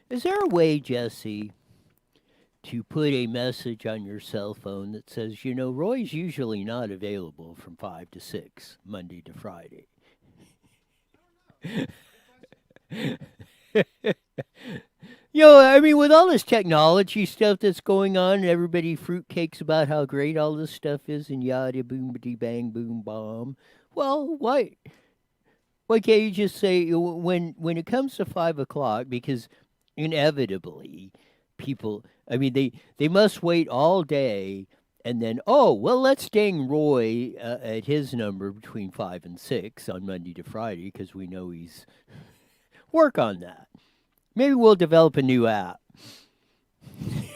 Is there a way, Jesse, to put a message on your cell phone that says, Roy's usually not available from 5 to 6, Monday to Friday? I mean, with all this technology stuff that's going on, and everybody fruitcakes about how great all this stuff is, and yada boom bang boom bomb. Well, why can't you just say when it comes to 5 o'clock? Because inevitably, people. I mean, they must wait all day, and then let's ding Roy at his number between 5 and 6 on Monday to Friday because we know he's work on that. Maybe we'll develop a new app. I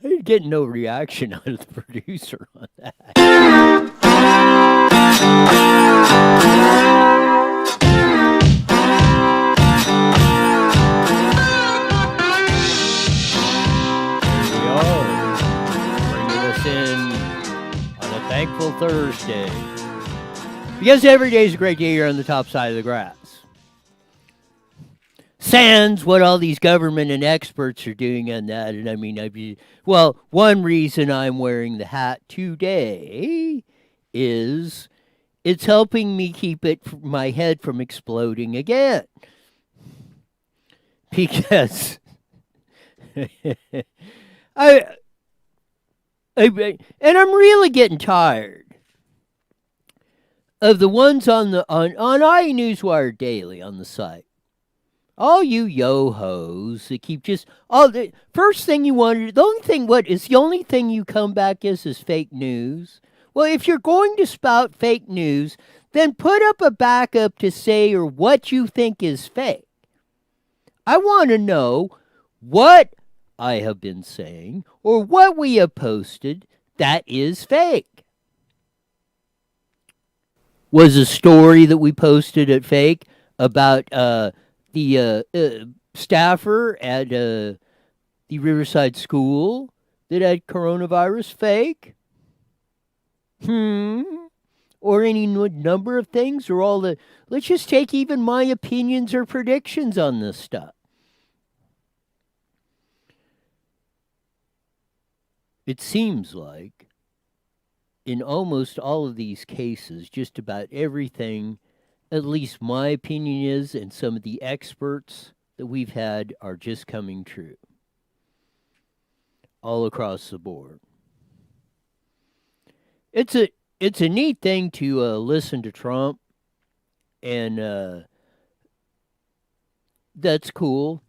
didn't get no reaction out of the producer on that. Here we are, bringing us in on a thankful Thursday. Because every day is a great day here on the top side of the grass. Sans what all these government and experts are doing on that. And I mean, one reason I'm wearing the hat today is it's helping me keep my head from exploding again. Because and I'm really getting tired of the ones on iNewswire Daily on the site. All you yo-hos that keep just the first thing you want to do, the only thing you come back is fake news. Well, if you're going to spout fake news, then put up a backup to say or what you think is fake. I want to know what I have been saying or what we have posted that is fake. Was a story that we posted at fake about the staffer at the Riverside School that had coronavirus fake? Or any number of things, or let's just take even my opinions or predictions on this stuff. It seems like in almost all of these cases, just about everything, at least my opinion is, and some of the experts that we've had are just coming true. All across the board. It's a neat thing to listen to Trump, and that's cool.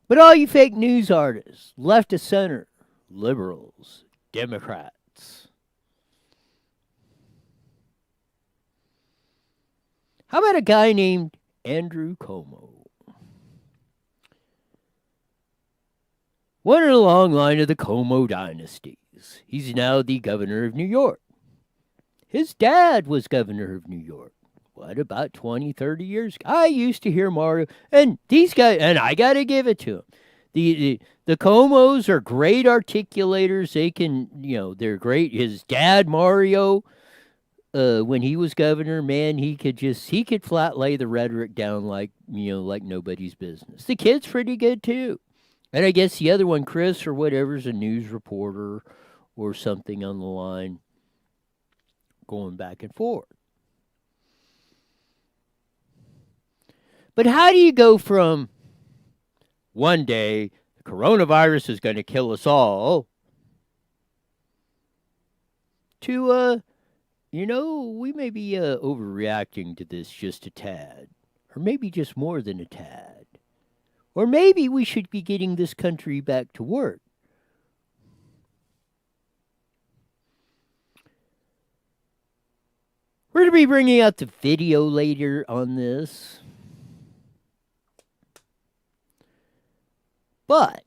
But all you fake news artists, left to center, liberals, Democrats. How about a guy named Andrew Cuomo? One in a long line of the Cuomo dynasties. He's now the governor of New York. His dad was governor of New York. What, about 20, 30 years? I used to hear Mario, and these guys, and I got to give it to them. The Cuomos are great articulators. They can, they're great. His dad, Mario, when he was governor, man, he could flat lay the rhetoric down like nobody's business. The kid's pretty good too. And I guess the other one, Chris or whatever, is a news reporter or something on the line going back and forth. But how do you go from one day, the coronavirus is going to kill us all, to, we may be overreacting to this just a tad, or maybe just more than a tad, or maybe we should be getting this country back to work. We're going to be bringing out the video later on this. But,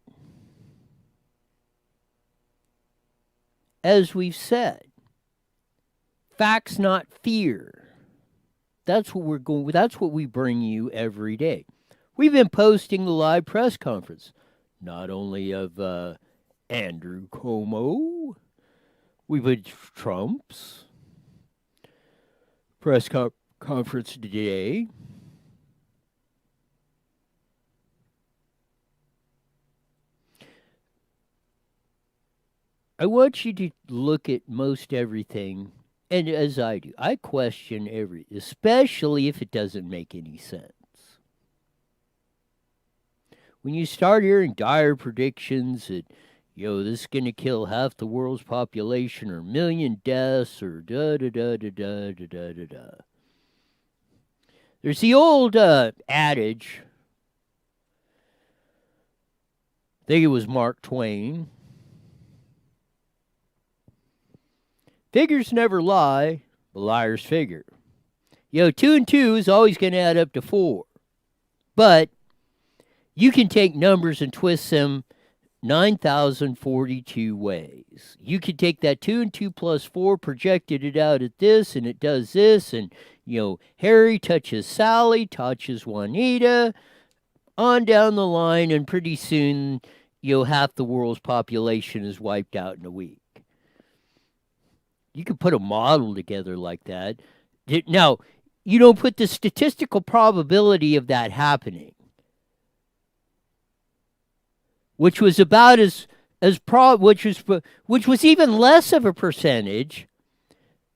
as we've said, facts not fear. That's what we bring you every day. We've been posting the live press conference, not only of Andrew Cuomo, we put Trump's press conference today. I want you to look at most everything, and as I do, I question especially if it doesn't make any sense. When you start hearing dire predictions that, this is going to kill half the world's population or a million deaths or da da da da da da da da da. There's the old adage, I think it was Mark Twain. Figures never lie, but liars figure. 2 and 2 is always going to add up to 4. But you can take numbers and twist them 9,042 ways. You could take that 2 and 2 plus 4, projected it out at this, and it does this, and, Harry touches Sally, touches Juanita, on down the line, and pretty soon, half the world's population is wiped out in a week. You could put a model together like that. Now, you don't put the statistical probability of that happening, which was about which was even less of a percentage.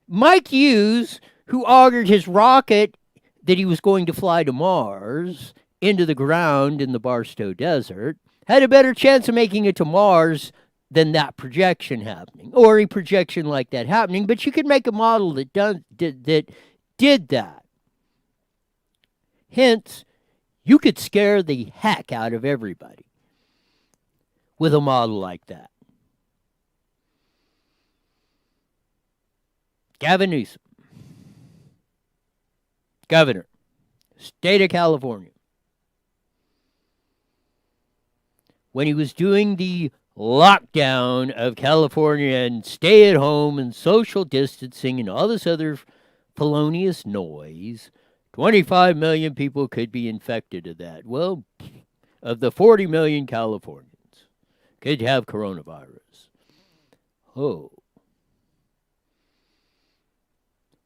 Mike Hughes, who augured his rocket that he was going to fly to Mars into the ground in the Barstow Desert, had a better chance of making it to Mars than that projection happening, or a projection like that happening. But you could make a model that did that. Hence, you could scare the heck out of everybody with a model like that. Gavin Newsom, governor, state of California. When he was doing the lockdown of California and stay at home and social distancing and all this other felonious noise, 25 million people could be infected of that. Well, of the 40 million Californians could have coronavirus. Oh.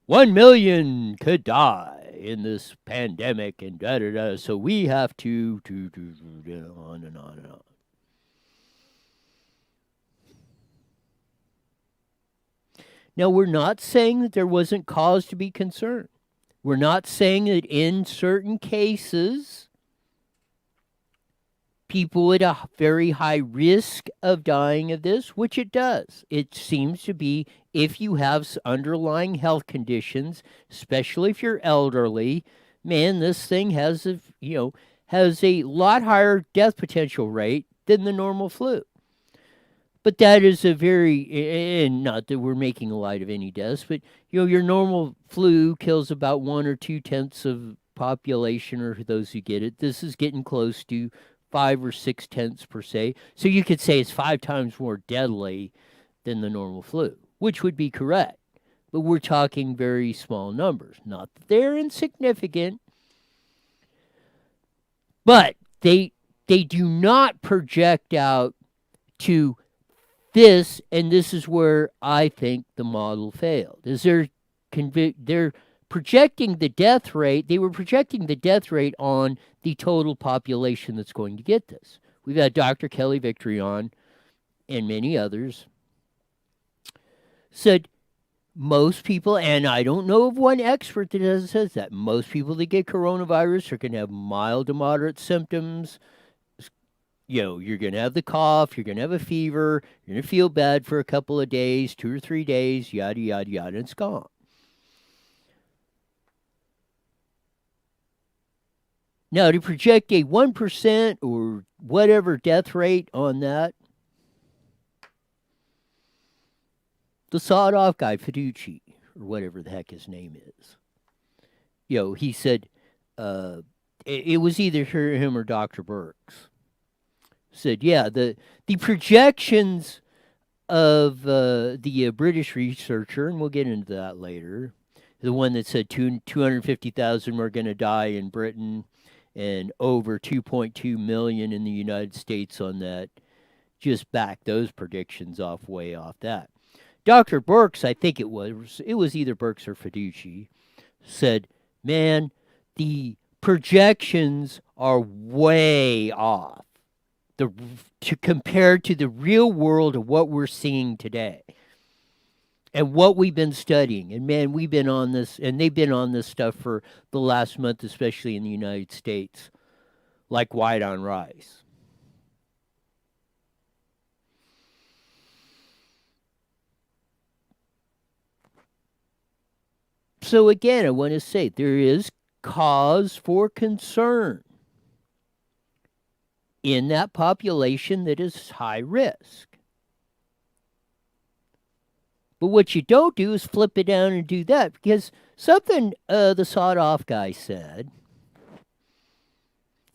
1 million could die in this pandemic and da-da-da, so we have to on and on and on. Now, we're not saying that there wasn't cause to be concerned. We're not saying that in certain cases, people at a very high risk of dying of this, which it does. It seems to be if you have underlying health conditions, especially if you're elderly, man, this thing has a lot higher death potential rate than the normal flu. But that is and not that we're making light of any deaths, but, your normal flu kills about 1 or 2/10 of population or those who get it. This is getting close to 5 or 6/10 per se. So you could say it's 5 times more deadly than the normal flu, which would be correct. But we're talking very small numbers. Not that they're insignificant, but they do not project out to this, and this is where I think the model failed. Is they're projecting the death rate. They were projecting the death rate on the total population that's going to get this. We've had Dr. Kelly Victory on, and many others, said most people, and I don't know of one expert that says that, most people that get coronavirus are going to have mild to moderate symptoms. You're going to have the cough, you're going to have a fever, you're going to feel bad for a couple of days, 2 or 3 days, yada, yada, yada, and it's gone. Now, to project a 1% or whatever death rate on that, the sawed-off guy, Fiducci, or whatever the heck his name is, he said it was either him or Dr. Birx. Said, the projections of the British researcher, and we'll get into that later, the one that said 250,000 were going to die in Britain and over 2.2 million in the United States on that, just back those predictions way off that. Dr. Birx, I think it was either Birx or Fiducci, said, man, the projections are way off. to compare to the real world of what we're seeing today and what we've been studying. And man, we've been on this, and they've been on this stuff for the last month, especially in the United States, like white on rice. So again, I want to say there is cause for concern in that population that is high risk. But what you don't do is flip it down and do that, because something the sawed-off guy said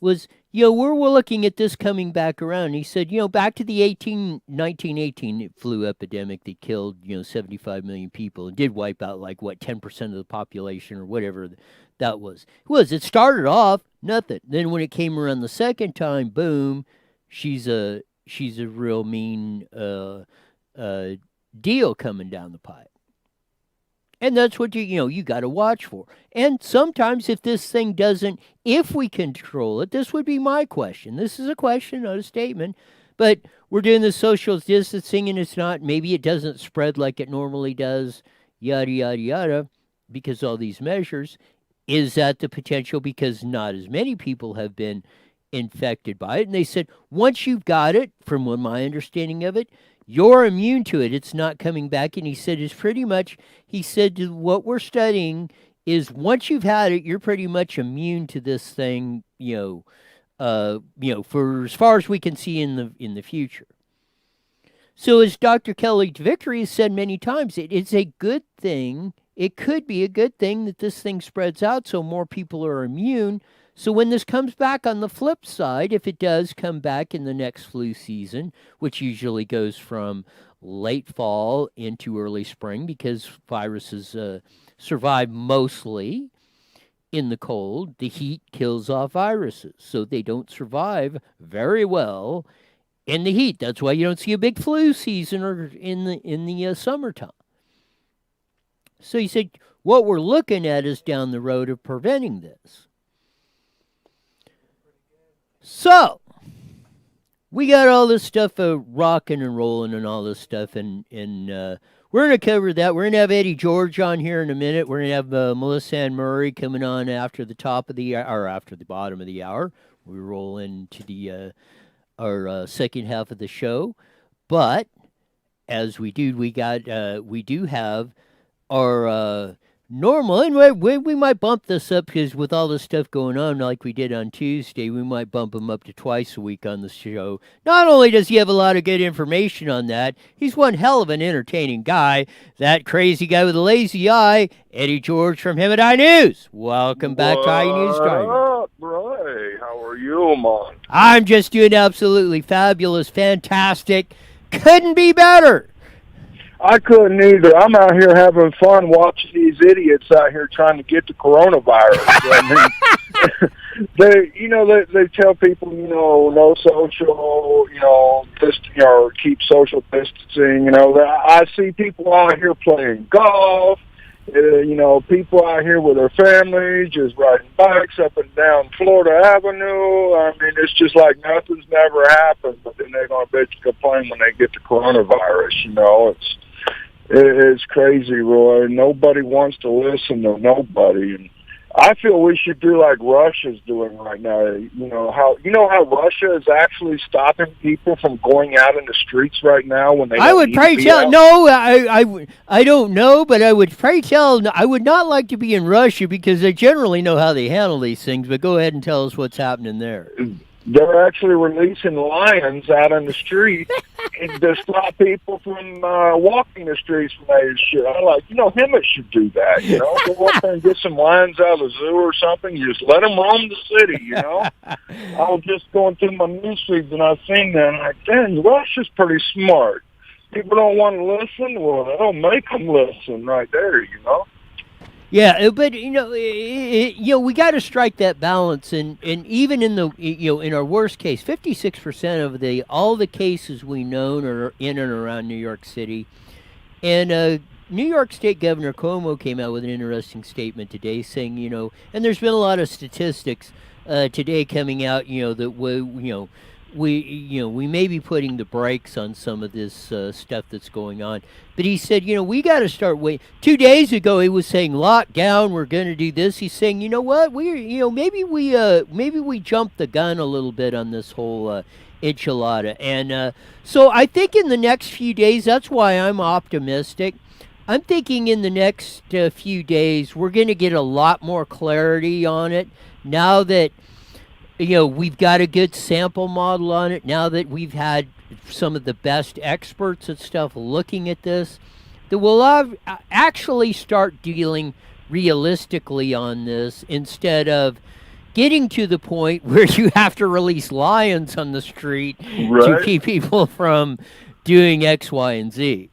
was, we're looking at this coming back around. He said, back to the 1918 flu epidemic that killed, 75 million people and did wipe out 10% of the population or whatever that was. It started off nothing. Then when it came around the second time, boom, she's a real mean deal coming down the pipe. And that's what you got to watch for. And sometimes if we control it, this would be my question. This is a question, not a statement. But we're doing the social distancing and maybe it doesn't spread like it normally does, yada, yada, yada, because all these measures. Is that the potential because not as many people have been infected by it? And they said, once you've got it, from what my understanding of it, you're immune to it. It's not coming back. And he said, what we're studying is once you've had it, you're pretty much immune to this thing, for as far as we can see in the future. So as Dr. Kelly Victory has said many times, it's a good thing. It could be a good thing that this thing spreads out so more people are immune. So when this comes back on the flip side, if it does come back in the next flu season, which usually goes from late fall into early spring because viruses survive mostly in the cold, the heat kills off viruses. So they don't survive very well in the heat. That's why you don't see a big flu season or in the summertime. So he said, what we're looking at is down the road of preventing this. So, we got all this stuff rocking and rolling and all this stuff, and we're going to cover that. We're going to have Eddie George on here in a minute. We're going to have Melissa Ann Murray coming on after the top of the hour, or after the bottom of the hour. We roll into our second half of the show. But, as we do, we do have our normal, and we might bump this up because with all this stuff going on like we did on Tuesday, we might bump him up to twice a week on the show. Not only does he have a lot of good information on that, he's one hell of an entertaining guy. That crazy guy with a lazy eye, Eddie George from HEMET News. Welcome back to I News Tiger. What up, Ray? How are you, man? I'm just doing absolutely fabulous, fantastic. Couldn't be better. I couldn't either. I'm out here having fun watching these idiots out here trying to get the coronavirus. I mean, they tell people, no social, keep social distancing. I see people out here playing golf. People out here with their families just riding bikes up and down Florida Avenue. I mean, it's just like nothing's never happened. But then they're gonna bitch and complain when they get the coronavirus. It's crazy, Roy. Nobody wants to listen to nobody. And I feel we should do like Russia's doing right now. How Russia is actually stopping people from going out in the streets right now when they. I would pray tell. No, I don't know, but I would pray tell. I would not like to be in Russia because they generally know how they handle these things. But go ahead and tell us what's happening there. They're actually releasing lions out on the street to stop people from walking the streets from that shit. I'm like, HEMET should do that, Go up there and get some lions out of the zoo or something. You just let them roam the city, I was just going through my news feeds and I seen that, and I'm like, dang, Russia's pretty smart. People don't want to listen. Well, they don't make them listen right there, Yeah, but we got to strike that balance, and even in the in our worst case, 56% of all the cases we know are in and around New York City, and New York State Governor Cuomo came out with an interesting statement today, saying and there's been a lot of statistics today coming out that we may be putting the brakes on some of this stuff that's going on. But he said, we got to start waiting. 2 days ago, he was saying lockdown. We're going to do this. He's saying, you know what? Maybe we jumped the gun a little bit on this whole enchilada. And so I think in the next few days, that's why I'm optimistic. I'm thinking in the next few days, we're going to get a lot more clarity on it now that we've got a good sample model on it, now that we've had some of the best experts and stuff looking at this, that we'll actually start dealing realistically on this instead of getting to the point where you have to release lions on the street to keep people from doing X, Y, and Z.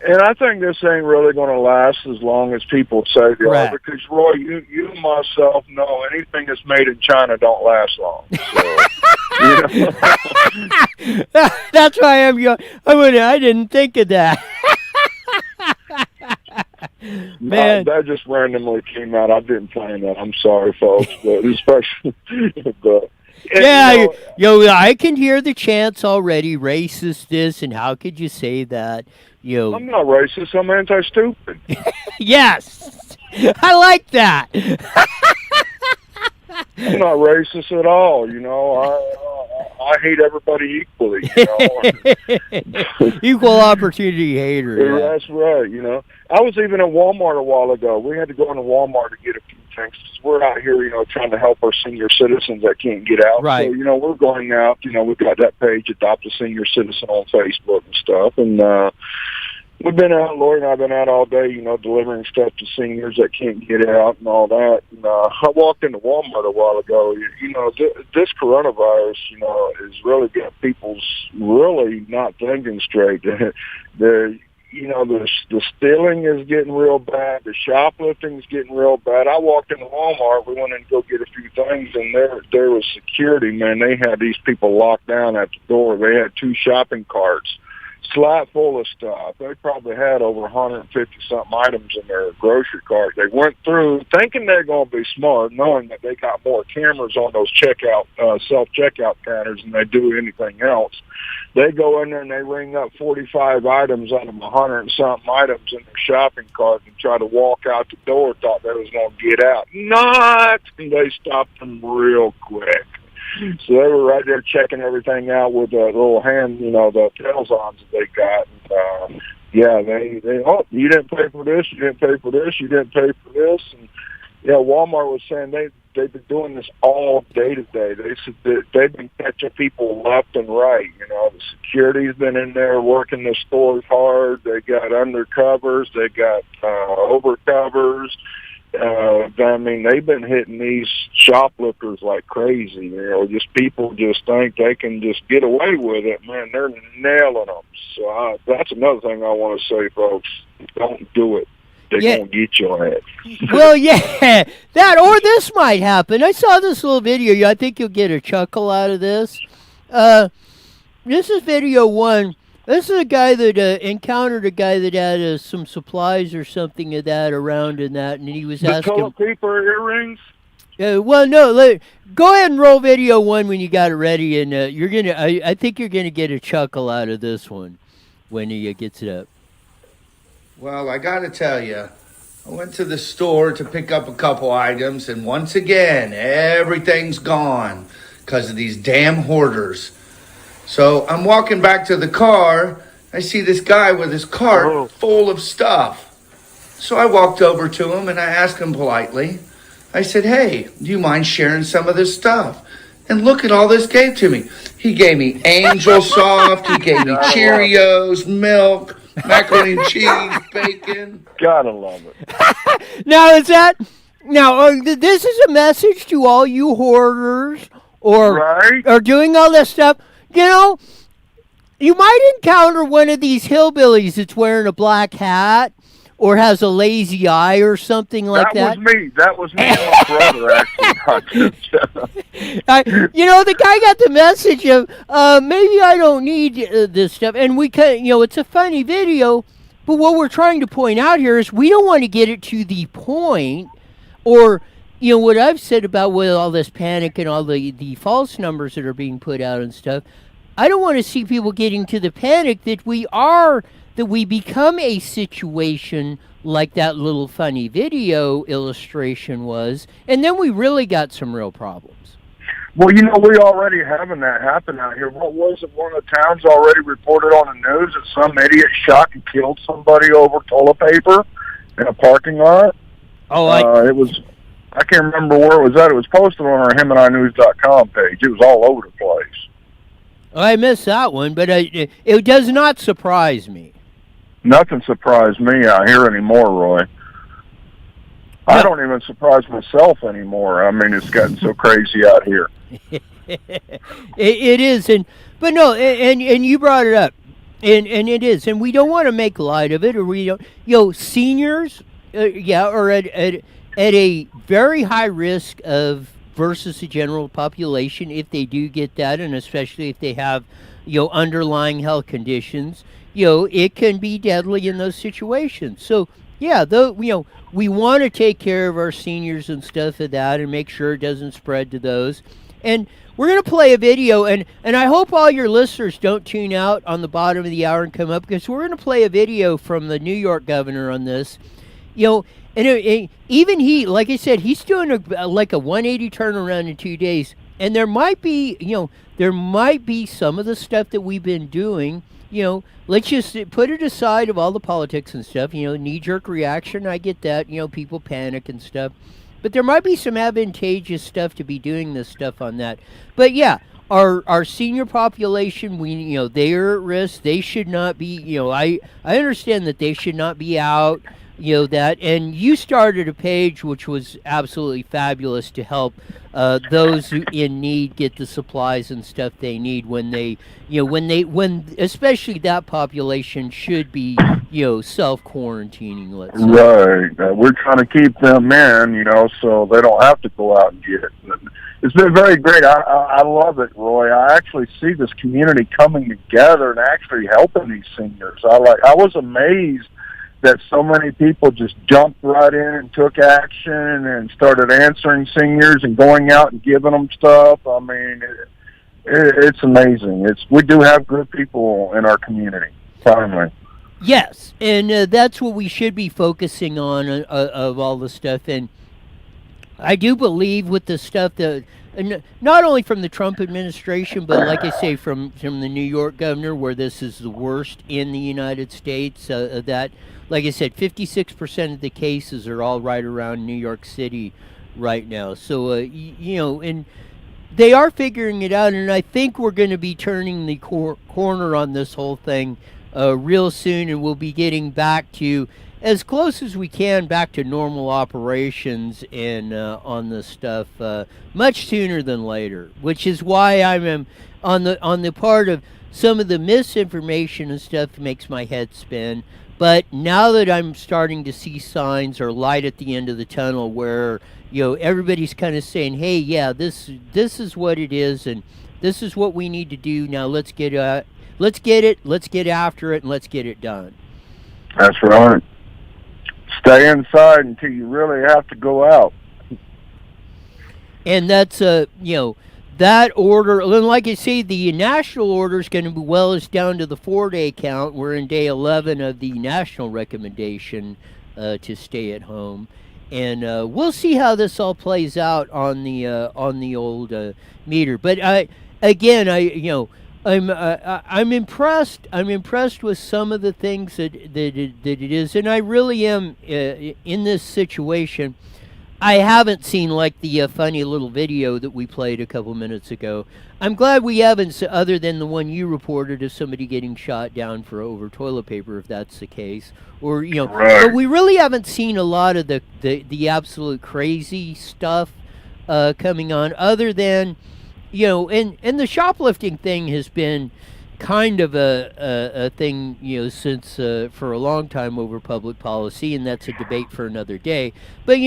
And I think this ain't really going to last as long as people say they are. Because, Roy, you and myself know anything that's made in China don't last long. So, That's why I'm going. I didn't think of that. Man, that just randomly came out. I didn't plan that. I'm sorry, folks, but especially. I can hear the chants already. Racist this, and how could you say that? I'm not racist. I'm anti-stupid. Yes, I like that. I'm not racist at all. I hate everybody equally. Equal opportunity hater. Yeah. That's right. I was even at Walmart a while ago. We had to go into Walmart to get a few things. We're out here, trying to help our senior citizens that can't get out. Right. So, we're going out. We've got that page, Adopt a Senior Citizen, on Facebook and stuff. And we've been out, Lori and I have been out all day, delivering stuff to seniors that can't get out and all that. And I walked into Walmart a while ago. This coronavirus, has really got people's really not thinking straight. The stealing is getting real bad. The shoplifting is getting real bad. I walked into Walmart. We went in to go get a few things, and there was security, man. They had these people locked down at the door. They had 2 shopping carts, slot full of stuff. They probably had over 150-something items in their grocery cart. They went through thinking they're going to be smart, knowing that they got more cameras on those self-checkout counters than they do anything else. They go in there and they ring up 45 items out of 100-something items in their shopping cart and try to walk out the door, thought they was going to get out. Not! And they stopped them real quick. So they were right there checking everything out with the little hand, the tails-ons that they got. And, you didn't pay for this, you didn't pay for this, you didn't pay for this. And, Walmart was saying they've been doing this all day today. They said that they've been catching people left and right. The security's been in there working the stores hard. They got undercovers. They got overcovers. They've been hitting these shoplifters like crazy. Just people just think they can just get away with it. Man, they're nailing them. So that's another thing I want to say, folks. Don't do it. They're going to get your ass. Well, yeah, that or this might happen. I saw this little video. I think you'll get a chuckle out of this. This is video 1. This is a guy that encountered a guy that had some supplies or something of that around in that, and he was asking. Toilet paper earrings? Well, no. Go ahead and roll video 1 when you got it ready, and you're gonna. I think you're gonna get a chuckle out of this one when he gets it up. Well, I got to tell you, I went to the store to pick up a couple items, and once again, everything's gone because of these damn hoarders. So I'm walking back to the car. I see this guy with his cart full of stuff. So I walked over to him and I asked him politely. I said, "Hey, do you mind sharing some of this stuff?" And look at all this gave to me. He gave me Angel Soft. He gave me Cheerios, milk, macaroni and cheese, bacon. Gotta love it. Now, this is a message to all you hoarders or doing all this stuff. You might encounter one of these hillbillies that's wearing a black hat or has a lazy eye or something like that. That was me and my brother, actually. The guy got the message of, maybe I don't need this stuff. And it's a funny video, but what we're trying to point out here is we don't want to get it to the point or what I've said about with all this panic and all the false numbers that are being put out and stuff, I don't want to see people getting to the panic that we become a situation like that little funny video illustration was, and then we really got some real problems. Well, we already having that happen out here. What was it? One of the towns already reported on the news that some idiot shot and killed somebody over toilet paper in a parking lot. Oh, it was. I can't remember where it was at. It was posted on our HEMET.news.com page. It was all over the place. I missed that one, but it does not surprise me. Nothing surprised me out here anymore, Roy. No. I don't even surprise myself anymore. I mean, it's gotten so crazy out here. It is, but you brought it up, and it is, and we don't want to make light of it, or we don't. Seniors, are at a very high risk of versus the general population if they do get that, and especially if they have underlying health conditions. It can be deadly in those situations. So we want to take care of our seniors and stuff of that and make sure it doesn't spread to those. And we're going to play a video, and I hope all your listeners don't tune out on the bottom of the hour and come up, because we're going to play a video from the New York governor on this. And even he, like I said, he's doing a 180 turnaround in 2 days. And there might be some of the stuff that we've been doing. Let's just put it aside of all the politics and stuff. Knee-jerk reaction. I get that. People panic and stuff. But there might be some advantageous stuff to be doing this stuff on that. But yeah, our senior population, they're at risk. They should not be. I understand that they should not be out. That, and you started a page which was absolutely fabulous to help those who in need get the supplies and stuff they need when especially that population should be self-quarantining, let's say. Right. We're trying to keep them in, so they don't have to go out and get it. It's been very great. I love it, Roy. I actually see this community coming together and actually helping these seniors. I was amazed that so many people just jumped right in and took action and started answering seniors and going out and giving them stuff. I mean, it's amazing. We do have good people in our community, finally. Yes, and that's what we should be focusing on of all the stuff. And I do believe with the stuff that, not only from the Trump administration, but like I say, from the New York governor, where this is the worst in the United States, that, like I said, 56% of the cases are all right around New York City right now. So, and they are figuring it out, and I think we're going to be turning the corner on this whole thing real soon, and we'll be getting back to, as close as we can, back to normal operations and on this stuff much sooner than later, which is why I'm on the part of some of the misinformation and stuff makes my head spin. But now that I'm starting to see signs or light at the end of the tunnel where, everybody's kind of saying, hey, yeah, this is what it is, and this is what we need to do. Now let's get after it, and let's get it done. That's right. Stay inside until you really have to go out. And that's that order, and like I say, the national order is going to be it's down to the 4-day count. We're in day 11 of the national recommendation to stay at home, and we'll see how this all plays out on the old meter. But I'm impressed. I'm impressed with some of the things that it is, and I really am in this situation. I haven't seen like the funny little video that we played a couple minutes ago. I'm glad we haven't, other than the one you reported of somebody getting shot down for over toilet paper, if that's the case, or right. But we really haven't seen a lot of the absolute crazy stuff coming on, other than and the shoplifting thing has been kind of a thing, since for a long time over public policy, and that's a debate for another day. But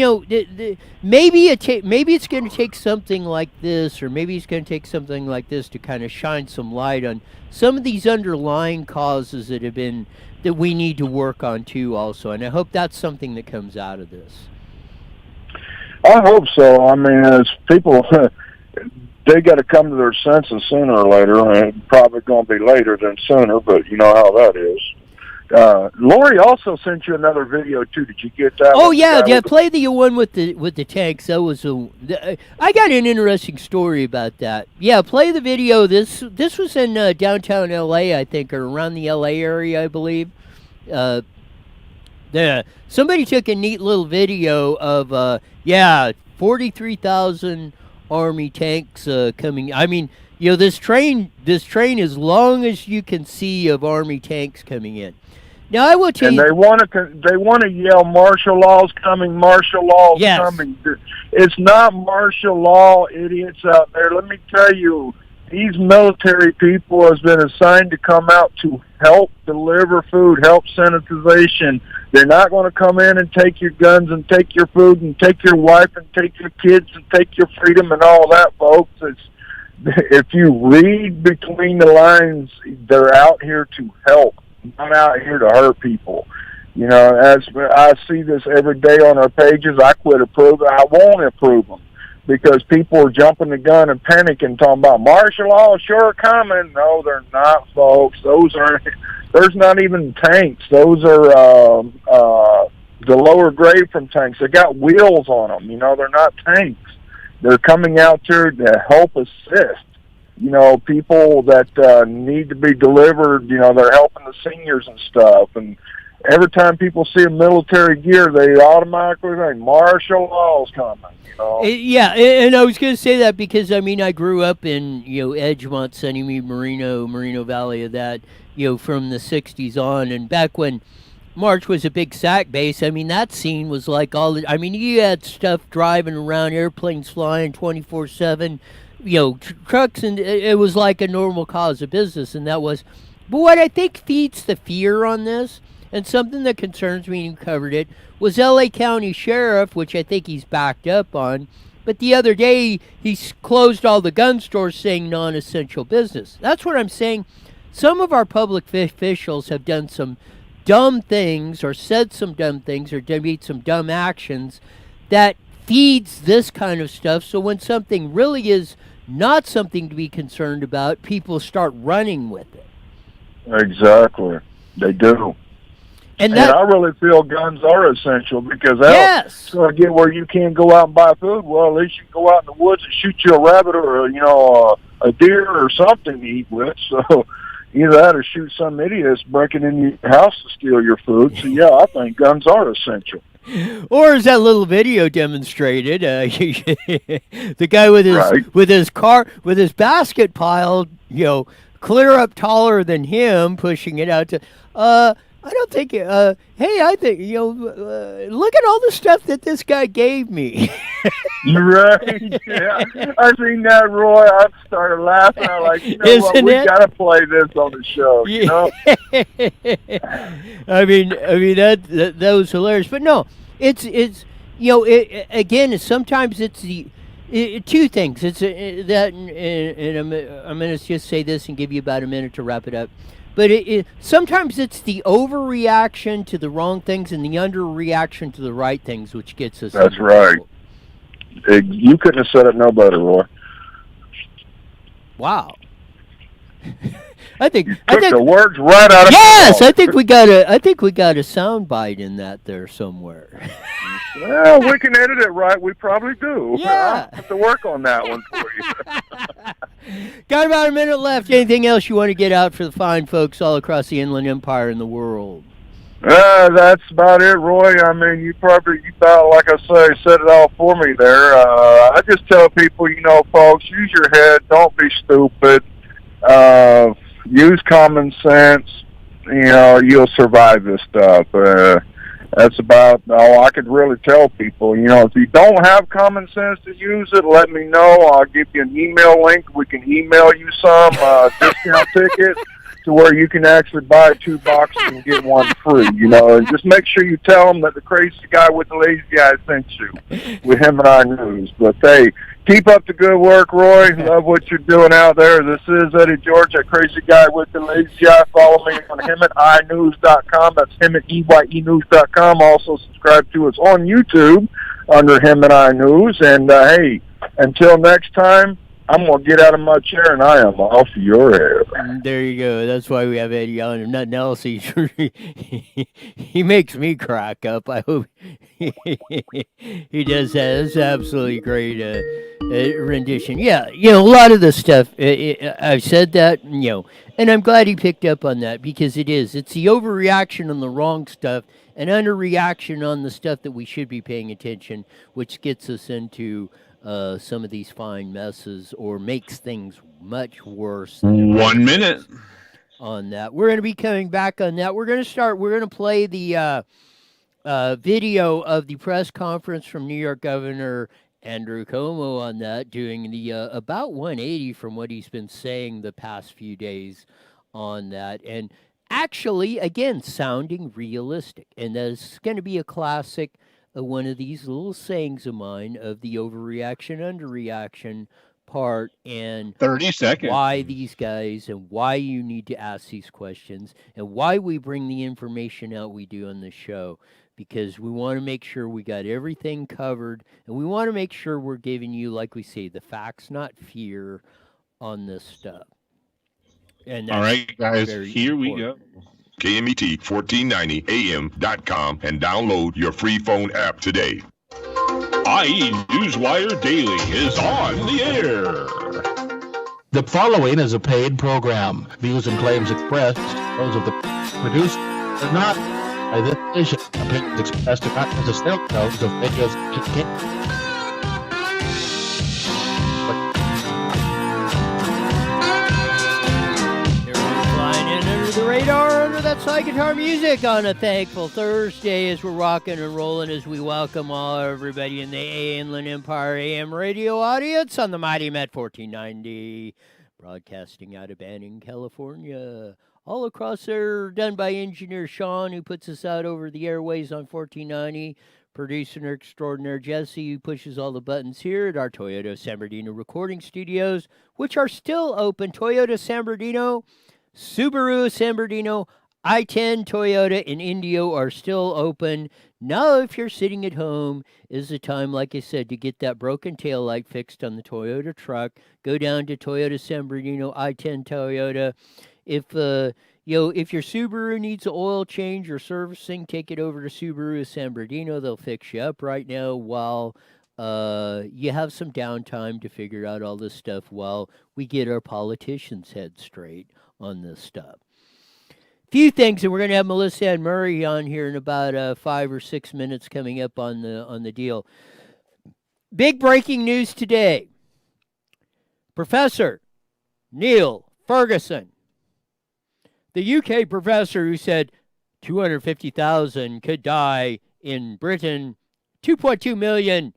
maybe it's going to take something like this, or maybe it's going to take something like this to kind of shine some light on some of these underlying causes that we need to work on too, also. And I hope that's something that comes out of this. I hope so. I mean, as people, they got to come to their senses sooner or later, and probably going to be later than sooner, but you know how that is. Lori also sent you another video too. Did you get that? Oh yeah, play the one with the tanks. That was I got an interesting story about that. Yeah, play the video. This was in downtown L.A. I think, or around the L.A. area, I believe. Somebody took a neat little video of 43,000 Army tanks coming. I mean, you know, this train as long as you can see of Army tanks coming in. Now I will tell you, they want to yell martial law's coming, martial law's coming. It's not martial law, idiots out there. Let me tell you, these military people has been assigned to come out to help deliver food, help sanitization. They're not going to come in and take your guns and take your food and take your wife and take your kids and take your freedom and all that, folks. If you read between the lines, they're out here to help, not out here to hurt people. You know, as I see this every day on our pages, I quit approving. I won't approve them because people are jumping the gun and panicking, talking about martial law sure coming. No, they're not, folks. There's not even tanks. Those are the lower grade from tanks. They got wheels on them. You know, they're not tanks. They're coming out there to help assist. You know, people that need to be delivered, you know, they're helping the seniors and stuff. And every time people see a military gear, they automatically think, martial law's coming, you know? Yeah, and I was going to say that because, I mean, I grew up in, you know, Edgemont, Sunnymead, Merino Valley of that, you know, from the 60s on. And back when March was a big SAC base, I mean, that scene was like I mean, you had stuff driving around, airplanes flying 24/7, you know, trucks, and it was like a normal cause of business, and that was. But what I think feeds the fear on this, and something that concerns me, and you covered it, was L.A. County Sheriff, which I think he's backed up on. But the other day, he closed all the gun stores saying non-essential business. That's what I'm saying. Some of our public officials have done some dumb things or said some dumb things or made some dumb actions that feeds this kind of stuff. So when something really is not something to be concerned about, people start running with it. Exactly. They do. And I really feel guns are essential because that's going to get where you can't go out and buy food. Well, at least you can go out in the woods and shoot you a rabbit or, you know, a deer or something to eat with. So either that or shoot some idiot that's breaking in your house to steal your food. So, yeah, I think guns are essential. Or as that little video demonstrated, the guy with his basket piled, you know, clear up taller than him, pushing it out to. I don't think. Hey, I think look at all the stuff that this guy gave me. Right? Yeah, I seen that, Roy. I started laughing. I'm like, you know what? We gotta play this on the show. You know. I mean that was hilarious, but no. It's you know, again, sometimes it's two things. It's that, and I'm going to just say this and give you about a minute to wrap it up. But sometimes it's the overreaction to the wrong things and the underreaction to the right things, which gets us. That's right. You couldn't have said it no better, Roy. Wow. I think the words right out of yes. I think we got a sound bite in that there somewhere. Well, we can edit it right. We probably do. Yeah, I'll have to work on that one for you. Got about a minute left. Anything else you want to get out for the fine folks all across the Inland Empire and the world? That's about it, Roy. I mean, you about, like I say, said it all for me there. I just tell people, you know, folks, use your head. Don't be stupid. Use common sense. You know, you'll survive this stuff. That's about all I could really tell people. You know, if you don't have common sense to use it, let me know. I'll give you an email link. We can email you some discount ticket to where you can actually buy 2 boxes and get 1 free. You know, and just make sure you tell them that the crazy guy with the lazy eye sent you with HEMET News. But hey, Keep up the good work, Roy. Love what you're doing out there. This is Eddie George, that crazy guy with the lazy eye. Follow me on HEMETiNews.com. That's HEMET, EYE News.com. Also subscribe to us on YouTube under HEMET News. And, hey, until next time, I'm going to get out of my chair, and I am off your hair. There you go. That's why we have Eddie on. If nothing else, he makes me crack up. I hope he does that. It's absolutely great rendition. Yeah, a lot of the stuff, I've said that, and I'm glad he picked up on that, because it is. It's the overreaction on the wrong stuff and underreaction on the stuff that we should be paying attention, which gets us into some of these fine messes, or makes things much worse. 1 minute on that. We're going to be coming back on that. We're going to play the video of the press conference from New York Governor Andrew Cuomo on that, doing the about 180 from what he's been saying the past few days on that. And actually, again, sounding realistic. And that's going to be a classic, one of these little sayings of mine of the overreaction, underreaction part, and 30 seconds. Why these guys, and why you need to ask these questions, and why we bring the information out we do on the show, because we want to make sure we got everything covered, and we want to make sure we're giving you, like we say, the facts, not fear, on this stuff. And all right, guys, here we go. KMET1490am.com and download your free phone app today. IE Newswire Daily is on the air. The following is a paid program. Views and claims expressed, those of the producer, are not by this station. Opinions expressed are not necessarily those of videos. Radar under that slide guitar music on a thankful Thursday, as we're rocking and rolling, as we welcome everybody in the Inland Empire AM radio audience on the mighty Met 1490, broadcasting out of Banning, California. All across there, done by engineer Sean, who puts us out over the airways on 1490. Producer extraordinaire Jesse, who pushes all the buttons here at our Toyota San Bernardino recording studios, which are still open. Toyota San Bernardino, Subaru San Bernardino, I-10, Toyota, and Indio are still open. Now, if you're sitting at home, is the time, like I said, to get that broken taillight fixed on the Toyota truck. Go down to Toyota San Bernardino, I-10 Toyota. If your Subaru needs an oil change or servicing, take it over to Subaru San Bernardino. They'll fix you up right now while you have some downtime to figure out all this stuff while we get our politicians' heads straight on this stuff. Few things, and we're going to have Melissa and Murray on here in about 5 or 6 minutes coming up on the deal. Big breaking news today. Professor Neil Ferguson, the UK professor who said 250,000 could die in Britain, 2.2 million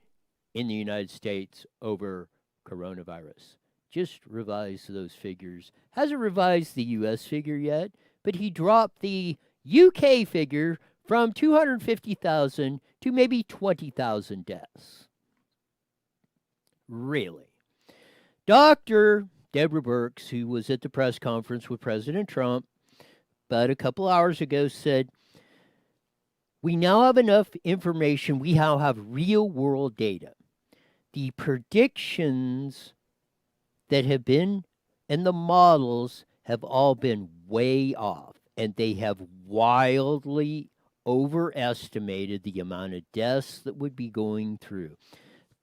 in the United States over coronavirus. Just revised those figures. Hasn't revised the U.S. figure yet, but he dropped the UK figure from 250,000 to maybe 20,000 deaths. Really? Dr. Deborah Birx, who was at the press conference with President Trump about a couple hours ago, said, we now have enough information. We now have real-world data. The predictions that have been, and the models have all been way off, and they have wildly overestimated the amount of deaths that would be going through.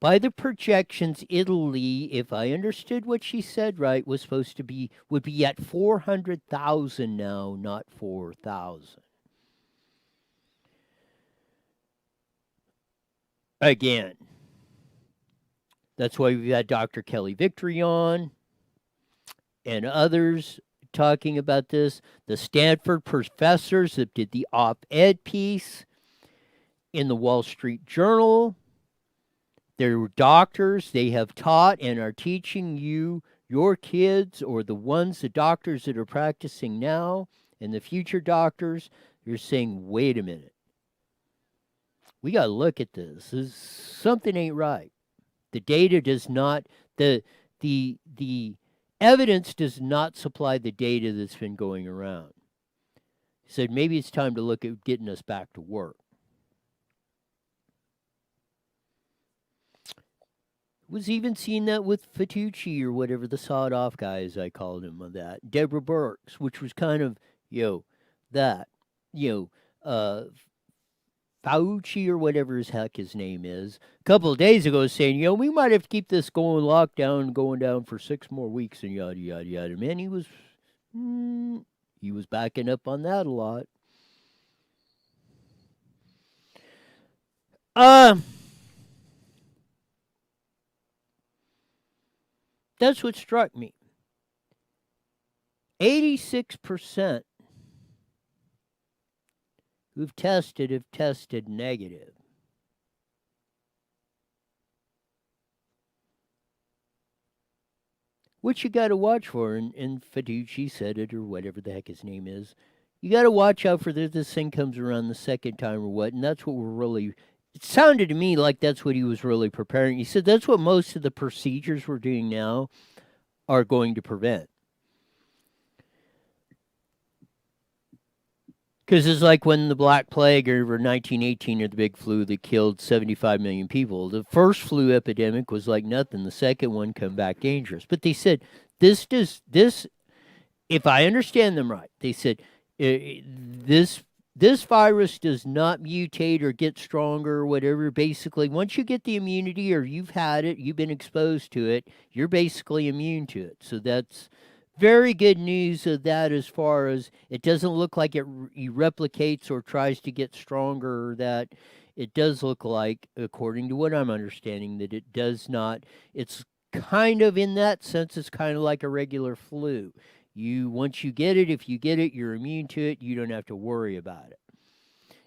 By the projections, Italy, if I understood what she said right, would be at 400,000 now, not 4,000. Again, that's why we've had Dr. Kelly Victory on and others talking about this. The Stanford professors that did the op-ed piece in the Wall Street Journal. They're doctors. They have taught and are teaching you, your kids, or the doctors that are practicing now and the future doctors. You're saying, wait a minute. We got to look at this. Something ain't right. The data does not, the evidence does not supply the data that's been going around. He said maybe it's time to look at getting us back to work. Was even seeing that with Fatucci or whatever, the sawed-off guy, as I called him, on that. Deborah Burks, which was kind of, that. Fauci or whatever his heck his name is, a couple of days ago saying, we might have to keep this going down for 6 more weeks and yada, yada, yada. Man, he was backing up on that a lot. That's what struck me. 86% who've tested have tested negative. Which you got to watch for, and Fatucci said it, or whatever the heck his name is. You got to watch out for this thing comes around the second time or what, and that's what we're really... It sounded to me like that's what he was really preparing. He said that's what most of the procedures we're doing now are going to prevent. Because it's like when the Black Plague or 1918 or the big flu that killed 75 million people. The first flu epidemic was like nothing. The second one come back dangerous. But they said this, if I understand them right, they said this virus does not mutate or get stronger or whatever. Basically, once you get the immunity or you've had it, you've been exposed to it, you're basically immune to it. So that's very good news of that, as far as it doesn't look like it replicates or tries to get stronger, or that it does look like, according to what I'm understanding, that it does not. It's kind of, in that sense, it's kind of like a regular flu. Once you get it, if you get it, you're immune to it. You don't have to worry about it.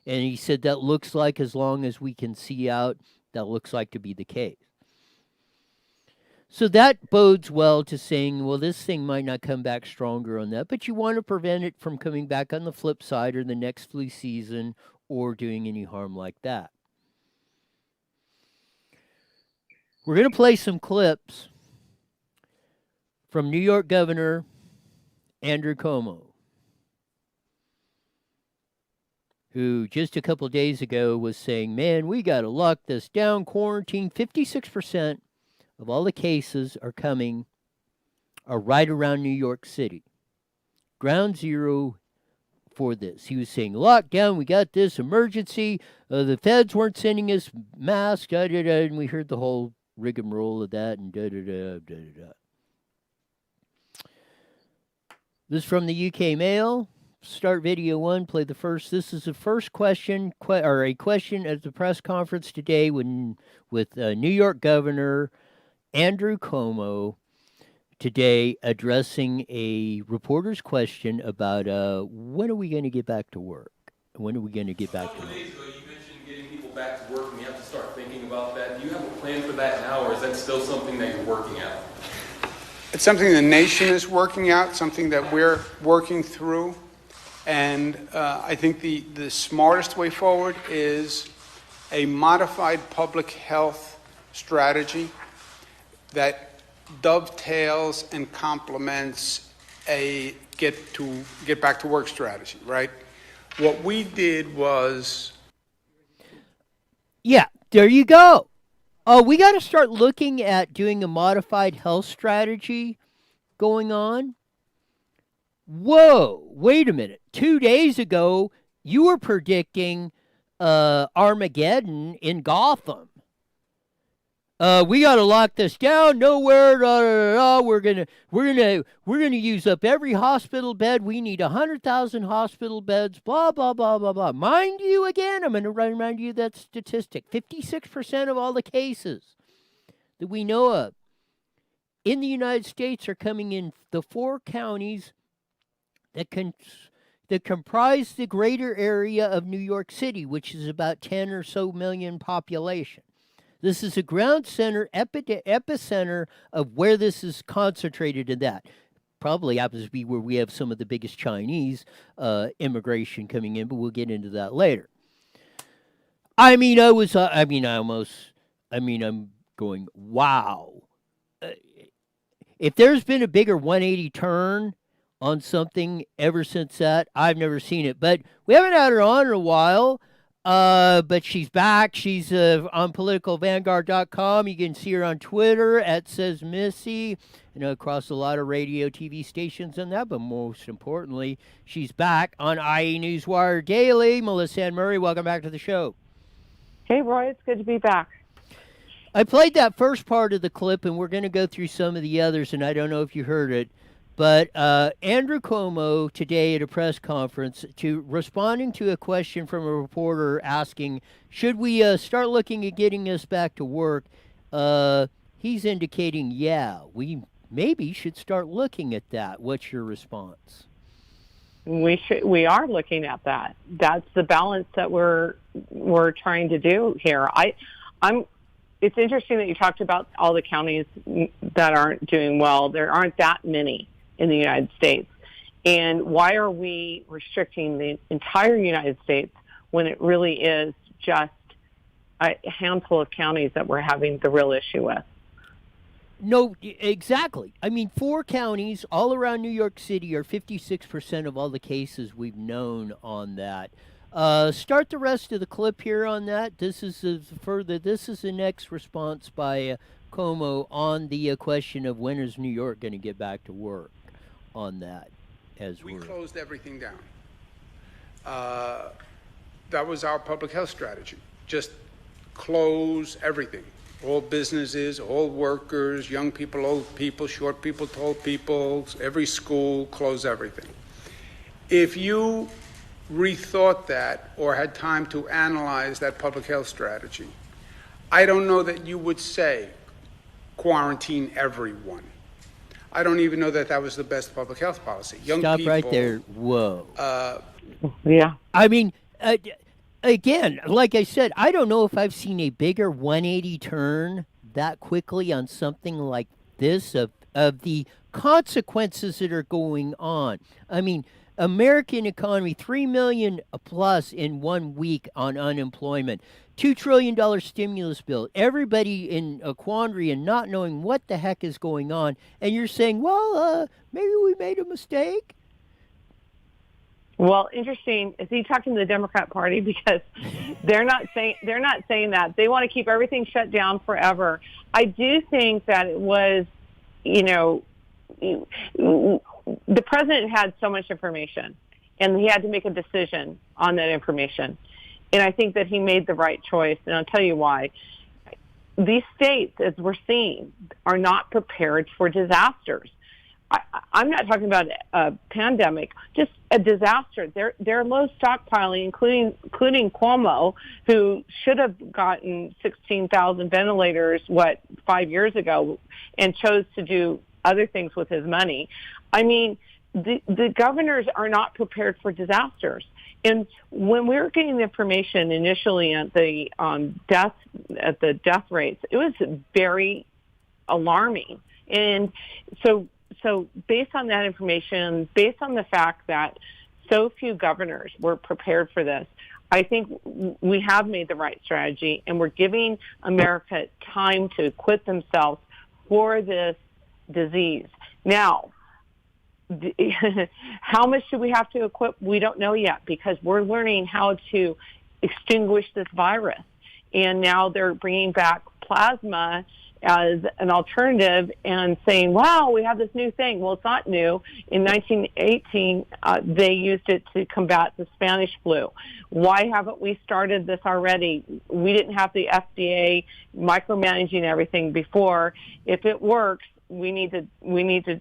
And he said that looks like, as long as we can see out, that looks like to be the case. So that bodes well to saying, well, this thing might not come back stronger on that, but you want to prevent it from coming back on the flip side or the next flu season or doing any harm like that. We're going to play some clips from New York Governor Andrew Cuomo, who just a couple of days ago was saying, man, we got to lock this down, quarantine. 56% of all the cases are right around New York City. Ground zero for this. He was saying, lockdown, we got this emergency. The feds weren't sending us masks, and we heard the whole rigmarole of that, and da-da-da. This is from the UK Mail. Start video 1, play the first. This is the first question, or a question at the press conference today with New York Governor Andrew Cuomo today, addressing a reporter's question about when are we going to get back to work? When are we going to get back to work? Days ago, you mentioned getting people back to work, and we have to start thinking about that. Do you have a plan for that now, or is that still something that you're working out? It's something the nation is working out, something that we're working through. And I think the smartest way forward is a modified public health strategy that dovetails and complements a get back to work strategy, right? What we did was... Yeah, there you go. We got to start looking at doing a modified health strategy going on. Whoa, wait a minute. 2 days ago, you were predicting Armageddon in Gotham. We got to lock this down. Nowhere. We're gonna use up every hospital bed. We need 100,000 hospital beds. Blah blah blah blah blah. Mind you, again, I'm gonna remind you that statistic: 56% of all the cases that we know of in the United States are coming in the 4 counties that comprise the greater area of New York City, which is about 10 or so million population. This is a ground center, epicenter of where this is concentrated in that. Probably happens to be where we have some of the biggest Chinese immigration coming in, but we'll get into that later. I'm going, wow. If there's been a bigger 180 turn on something ever since that, I've never seen it. But we haven't had her on in a while. But she's back. She's on politicalvanguard.com. You can see her on Twitter at Says Missy, across a lot of radio, TV stations and that. But most importantly, she's back on IE Newswire Daily. Melissa Ann Murray, welcome back to the show. Hey, Roy, it's good to be back. I played that first part of the clip, and we're going to go through some of the others, and I don't know if you heard it. But Andrew Cuomo today at a press conference responding to a question from a reporter asking, should we start looking at getting us back to work? He's indicating, yeah, we maybe should start looking at that. What's your response? We are looking at that. That's the balance that we're trying to do here. It's interesting that you talked about all the counties that aren't doing well. There aren't that many in the United States. And why are we restricting the entire United States when it really is just a handful of counties that we're having the real issue with? No, exactly. I mean, 4 counties all around New York City are 56% of all the cases we've known on that. Start the rest of the clip here on that. This is the next response by Cuomo on the question of when is New York going to get back to work on that. We closed everything down. That was our public health strategy. Just close everything. All businesses, all workers, young people, old people, short people, tall people, every school, close everything. If you rethought that or had time to analyze that public health strategy, I don't know that you would say quarantine everyone. I don't even know that that was the best public health policy. Young Stop people, right there. Whoa. Yeah. I mean, again, like I said, I don't know if I've seen a bigger 180 turn that quickly on something like this of the consequences that are going on. I mean, American economy, 3 million plus in 1 week on unemployment, $2 trillion stimulus bill, everybody in a quandary and not knowing what the heck is going on. And you're saying, well, maybe we made a mistake. Well, interesting. Is he talking to the Democrat Party? Because they're not saying that. They want to keep everything shut down forever. I do think that it was, the president had so much information, and he had to make a decision on that information. And I think that he made the right choice, and I'll tell you why. These states, as we're seeing, are not prepared for disasters. I'm not talking about a pandemic, just a disaster. They're low stockpiling, including Cuomo, who should have gotten 16,000 ventilators, 5 years ago, and chose to do other things with his money. I mean, the governors are not prepared for disasters. And when we were getting the information initially at the death rates, it was very alarming. And so based on that information, based on the fact that so few governors were prepared for this, I think we have made the right strategy, and we're giving America time to equip themselves for this disease. Now, how much do we have to equip? We don't know yet, because we're learning how to extinguish this virus. And now they're bringing back plasma as an alternative and saying, wow, we have this new thing. Well, it's not new. In 1918, they used it to combat the Spanish flu. Why haven't we started this already? We didn't have the FDA micromanaging everything before. If it works, we need to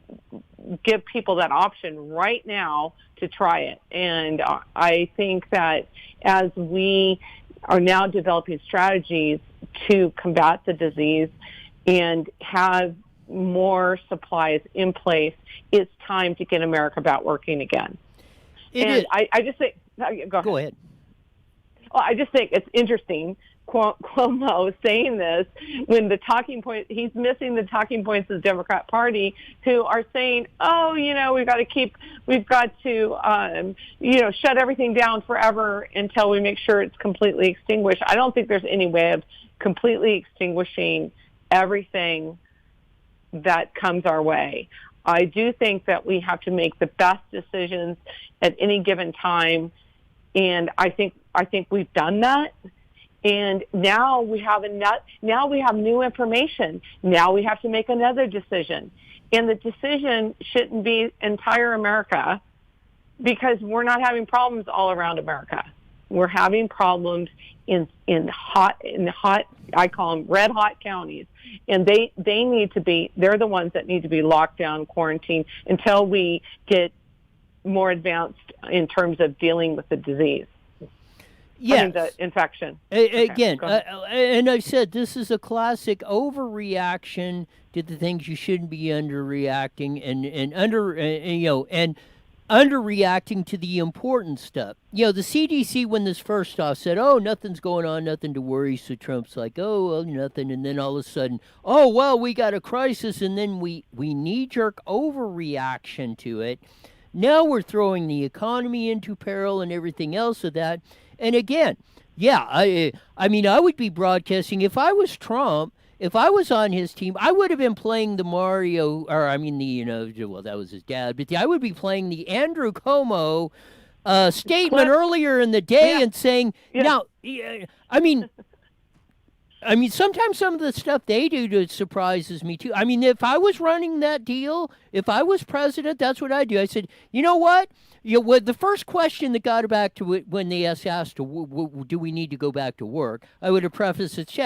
give people that option right now to try it. And I think that as we are now developing strategies to combat the disease and have more supplies in place, it's time to get America back working again. I just think, go ahead. Well, I just think it's interesting, Cuomo saying this when the talking point, he's missing the talking points of the Democrat Party, who are saying, oh, we've got to shut everything down forever until we make sure it's completely extinguished. I don't think there's any way of completely extinguishing everything that comes our way. I do think that we have to make the best decisions at any given time, and I think we've done that. And now we have new information. Now we have to make another decision, and the decision shouldn't be entire America, because we're not having problems all around America. We're having problems in hot, I call them red hot counties, and they're the ones that need to be locked down, quarantined, until we get more advanced in terms of dealing with the disease. Yes. The infection. Again, and I said this is a classic overreaction to the things you shouldn't be underreacting, and underreacting to the important stuff. The CDC, when this first off, said, "Oh, nothing's going on, nothing to worry." So Trump's like, "Oh, well, nothing," and then all of a sudden, "Oh, well, we got a crisis," and then we knee-jerk overreaction to it. Now we're throwing the economy into peril and everything else of that. And again, I mean, I would be broadcasting if I was Trump. If I was on his team, I would have been playing the Mario, or I mean well, that was his dad, but I would be playing the Andrew Cuomo statement earlier in the day and saying, now, I mean, sometimes some of the stuff they do surprises me too. I mean, if I was running that deal, if I was president, that's what I'd do. I said, you know what? The first question that got back to it when they asked, do we need to go back to work? I would have prefaced it,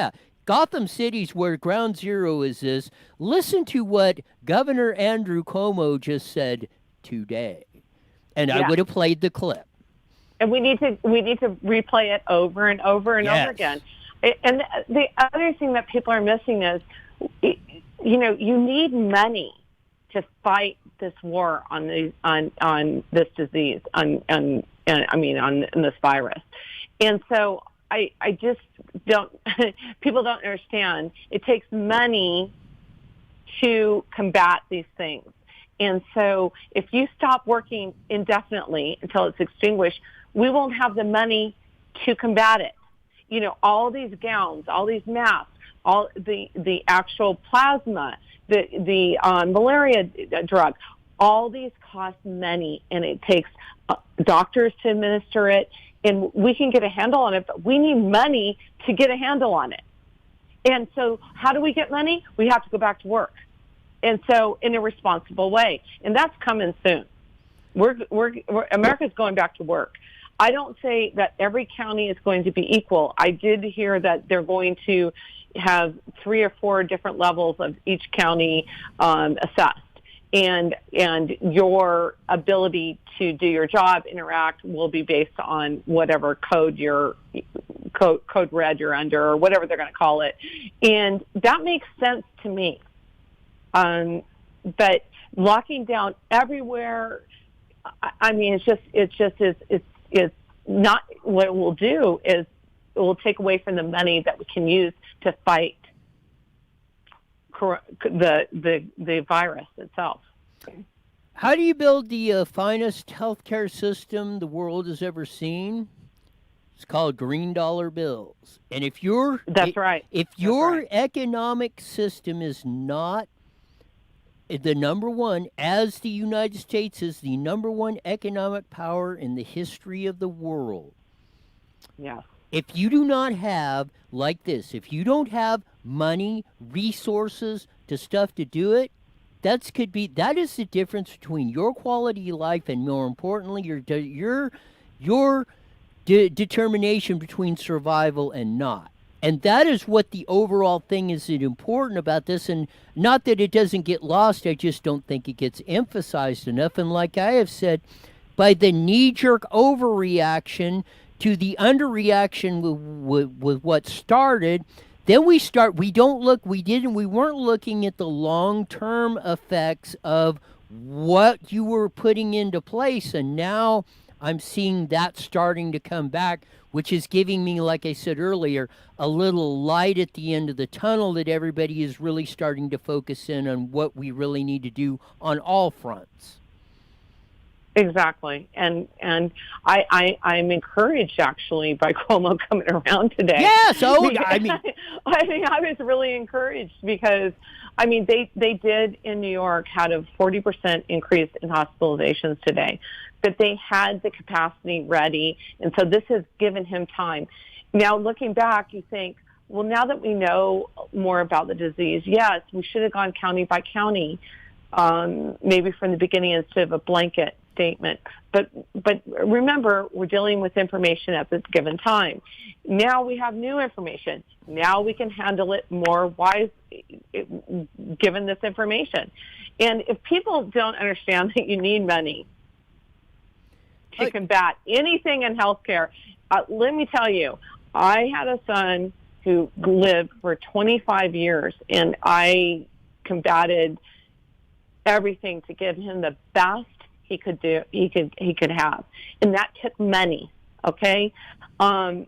Gotham City's where ground zero is this. Listen to what Governor Andrew Cuomo just said today. And I would have played the clip. And we need to replay it over and over and over again. And the other thing that people are missing is, you need money to fight this war on this disease, on this virus. And so I just don't, people don't understand. It takes money to combat these things. And so if you stop working indefinitely until it's extinguished, we won't have the money to combat it. All these gowns, all these masks, all the actual plasma, the malaria drug, all these cost money, and it takes doctors to administer it. And we can get a handle on it, but we need money to get a handle on it. And so how do we get money? We have to go back to work. And so in a responsible way. And that's coming soon. America's going back to work. I don't say that every county is going to be equal. I did hear that they're going to have 3 or 4 different levels of each county assessed. And your ability to do your job, interact, will be based on whatever code red you're under, or whatever they're going to call it. And that makes sense to me. But locking down everywhere, I mean, it's not, what it will do is it will take away from the money that we can use to fight the virus itself. How do you build the finest healthcare system the world has ever seen? It's called green dollar bills. And if your economic system is not the number one, as the United States is the number one economic power in the history of the world. Yeah. If you do not have, like this, if you don't have money, resources to do it, that is the difference between your quality of life and, more importantly, your determination between survival and not. And that is what the overall thing is important about this. And not that it doesn't get lost, I just don't think it gets emphasized enough. And like I have said, by the knee-jerk overreaction to the underreaction with what started, then we weren't looking at the long-term effects of what you were putting into place. And now I'm seeing that starting to come back, which is giving me, like I said earlier, a little light at the end of the tunnel, that everybody is really starting to focus in on what we really need to do on all fronts. Exactly, and I'm encouraged actually by Cuomo coming around today. Yeah, so I mean, I was really encouraged because they did in New York had a 40% increase in hospitalizations today, but they had the capacity ready, and so this has given him time. Now looking back, you think, well, now that we know more about the disease, yes, we should have gone county by county, maybe from the beginning instead of a blanket statement. But remember, we're dealing with information at this given time. Now we have new information. Now we can handle it more wise given this information. And if people don't understand that you need money to combat anything in healthcare, let me tell you, I had a son who lived for 25 years, and I combated everything to give him the best he could have, and that took money. Okay, to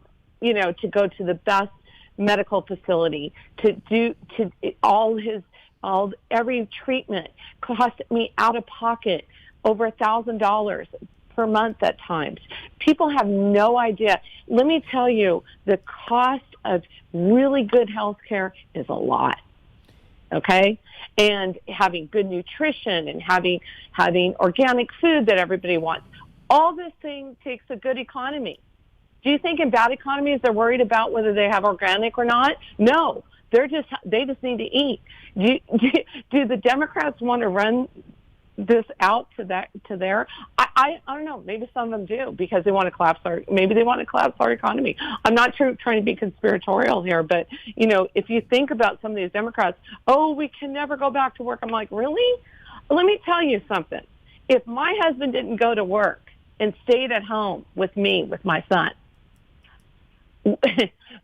go to the best medical facility, every treatment cost me out of pocket over $1,000 per month at times. People have no idea. Let me tell you, the cost of really good health care is a lot. Okay? And having good nutrition and having organic food that everybody wants. All this thing takes a good economy. Do you think in bad economies they're worried about whether they have organic or not? No. They just need to eat. Do the Democrats want to run this out to there? I don't know. Maybe some of them do because they want to collapse our economy. I'm not trying to be conspiratorial here, but if you think about some of these Democrats, we can never go back to work. I'm like, really? Let me tell you something. If my husband didn't go to work and stayed at home with me, with my son,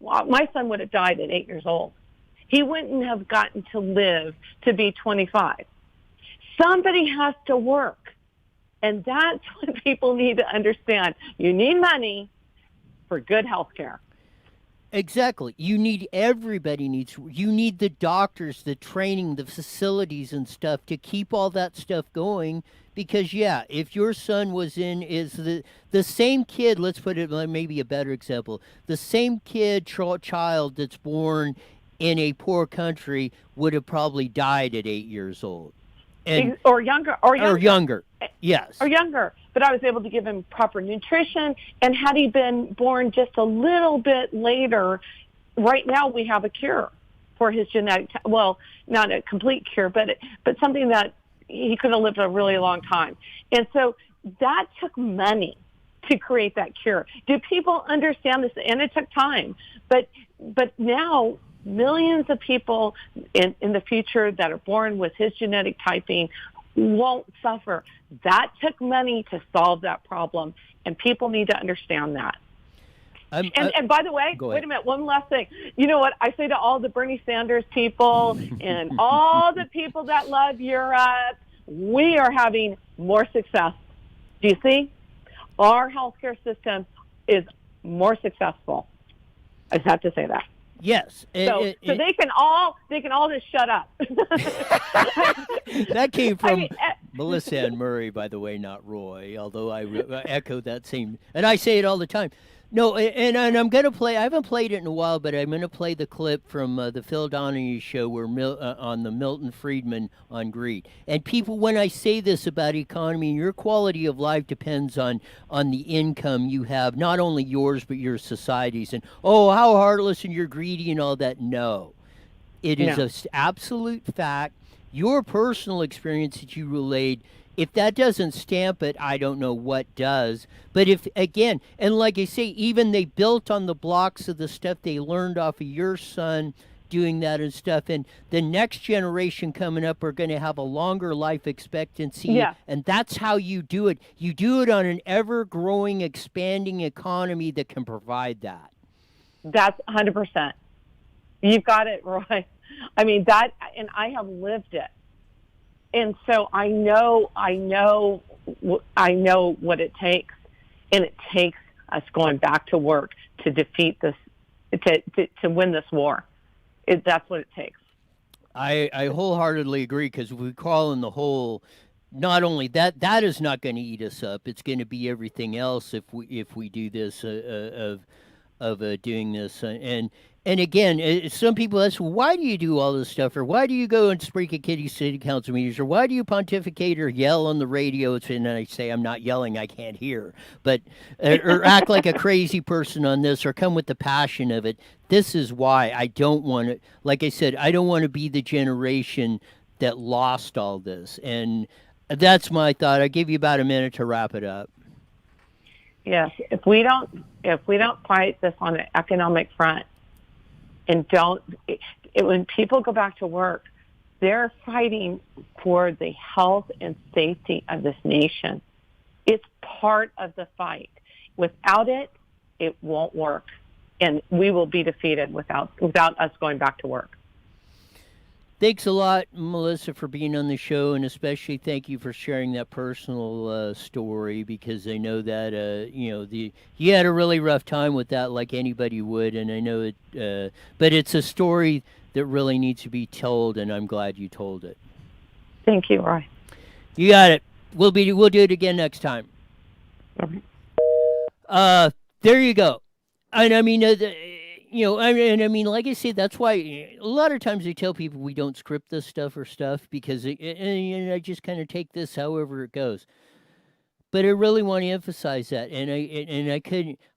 my son would have died at 8 years old. He wouldn't have gotten to live to be 25. Somebody has to work. And that's what people need to understand. You need money for good health care. Exactly. You need the doctors, the training, the facilities and stuff to keep all that stuff going. Because, if your son is the same kid, let's put it maybe a better example, the same child that's born in a poor country would have probably died at 8 years old. Or younger. Yes. Or younger. But I was able to give him proper nutrition. And had he been born just a little bit later, right now we have a cure for his genetic, well, not a complete cure, but something that he could have lived a really long time. And so that took money to create that cure. Do people understand this? And it took time. But now millions of people in the future that are born with his genetic typing won't suffer. That took money to solve that problem, and people need to understand that. And by the way, wait a minute, one last thing. You know what? I say to all the Bernie Sanders people and all the people that love Europe, we are having more success. Do you see? Our healthcare system is more successful. I just have to say that. Yes. So they can all just shut up. That came from Melissa and Murray, by the way, not Roy, although I echo that same, and I say it all the time. No, and I'm going to play, I haven't played it in a while, but I'm going to play the clip from the Phil Donahue show where on the Milton Friedman on greed. And people, when I say this about economy, your quality of life depends on the income you have, not only yours, but your society's. And, how heartless and you're greedy and all that. No. It is an absolute fact. Your personal experience that you relayed, if that doesn't stamp it, I don't know what does. But if, again, and like I say, even they built on the blocks of the stuff they learned off of your son doing that and stuff, and the next generation coming up are going to have a longer life expectancy. Yeah. And that's how you do it. You do it on an ever-growing, expanding economy that can provide that. That's 100%. You've got it, Roy. I mean, that, and I have lived it. And so I know what it takes, and it takes us going back to work to defeat this, to win this war. That's what it takes. I wholeheartedly agree, because if we crawl in the hole, not only that is not going to eat us up. It's going to be everything else if we do this of doing this and again, some people ask, why do you do all this stuff, or why do you go and speak at city council meetings, or why do you pontificate or yell on the radio? And I say, I'm not yelling, I can't hear, but or act like a crazy person on this, or come with the passion of it. This is why I don't want to. Like I said, I don't want to be the generation that lost all this, and that's my thought. I give you about a minute to wrap it up. Yes, if we don't fight this on an economic front, and when people go back to work, they're fighting for the health and safety of this nation. It's part of the fight. Without it, it won't work, and we will be defeated without us going back to work. Thanks a lot, Melissa, for being on the show, and especially thank you for sharing that personal story, because I know that you had a really rough time with that, like anybody would, and I know it. But it's a story that really needs to be told, and I'm glad you told it. Thank you, Roy. You got it. We'll do it again next time. Okay. There you go. And I mean. I mean, like I said, that's why a lot of times I tell people we don't script this stuff because I just kind of take this however it goes. But I really want to emphasize that, and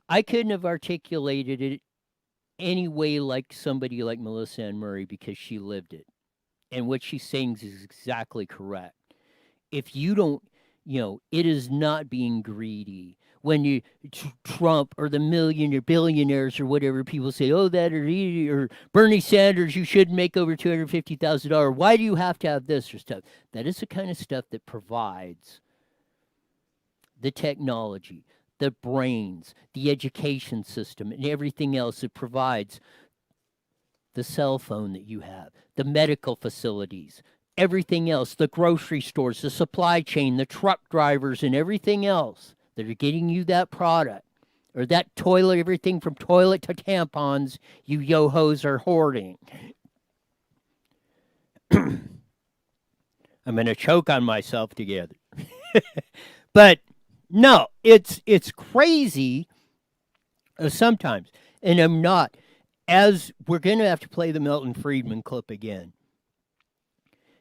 I couldn't have articulated it any way like somebody like Melissa Ann Murray, because she lived it, and what she's saying is exactly correct. If you don't, it is not being greedy. When you Trump or the billionaires or whatever, people say, oh, that or Bernie Sanders, you shouldn't make over $250,000. Why do you have to have this or stuff? That is the kind of stuff that provides the technology, the brains, the education system, and everything else. It provides the cell phone that you have, the medical facilities, everything else, the grocery stores, the supply chain, the truck drivers, and everything else that are getting you that product, or that toilet, everything from toilet to tampons you yo-hos are hoarding. I'm going to choke on myself together. But no, it's crazy sometimes. And I'm not. As we're going to have to play the Milton Friedman clip again,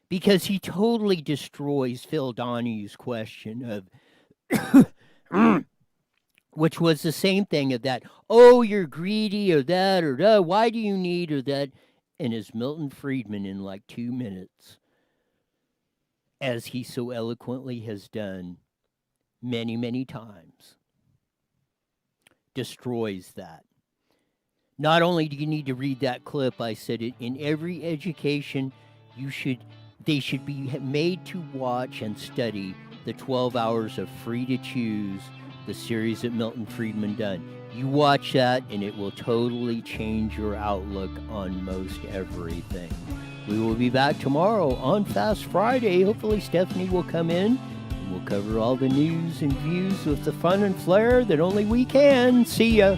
because he totally destroys Phil Donahue's question of which was the same thing of that, oh, you're greedy or that, why do you need or that, and as Milton Friedman in like 2 minutes, as he so eloquently has done many, many times, destroys that. Not only do you need to read that clip, I said it, in every education, they should be made to watch and study the 12 hours of Free to Choose, the series that Milton Friedman done. You watch that, and it will totally change your outlook on most everything. We will be back tomorrow on Fast Friday. Hopefully Stephanie will come in, and we'll cover all the news and views with the fun and flair that only we can. See ya.